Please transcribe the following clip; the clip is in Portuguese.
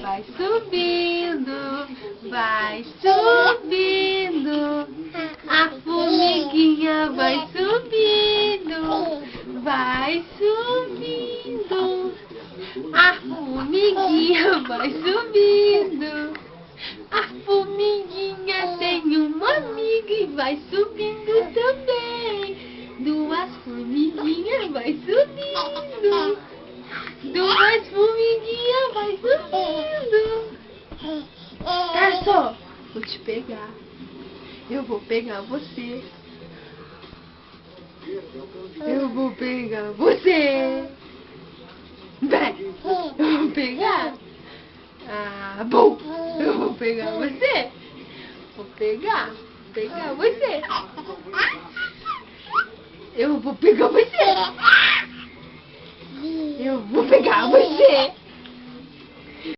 vai subindo, vai subindo. A formiguinha vai subindo, vai subindo. A formiguinha vai subindo. A formiguinha tem uma amiga e vai subindo também. Duas formiguinhas vai subindo. Duas formiguinhas vai subindo. Tarso, vou te pegar. Eu vou pegar você. Eu vou pegar você. Vem, eu vou pegar. Ah, bom. Eu vou pegar você. Vou pegar você. Eu vou pegar você. Eu vou pegar você.